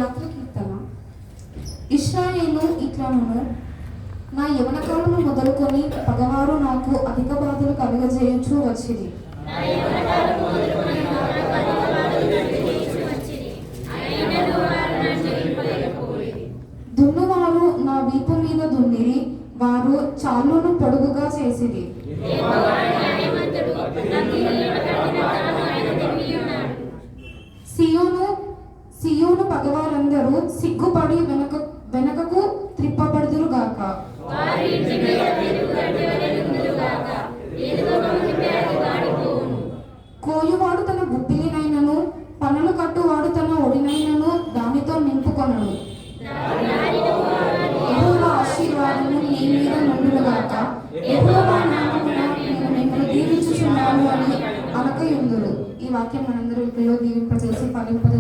యాత్ర కీర్తన. ఇశ్రాయేలు ఇట్లనును, నా యవన కాలము మొదలుకొని పగవారు నాకు అధిక బాధలు కలుగజేయుచూ వచ్చిరి. దున్నువారు నా వీపు మీద దున్నిరి, వారు చాలును పొడుగుగా చేసిరి. సియోను పగవారందరూ సిగ్గుపడి వెనకకు త్రిప్పబడుదురుగాక. కోయువాడు తన గుప్పిలినైనను, పనులు కట్టువాడు తన ఒడినైనను దానితో నింపుకొనడు. యెహోవా ఆశీర్వాదము నీ మీద నుండునుగాక, యెహోవా నామమున నేను మిమ్మల్ని దీవించుచున్నాను అని అనకయుందురు. ఈ వాక్యం మనందరూ ఇప్పుడు దీవింపజేసి ఫలింపజేసి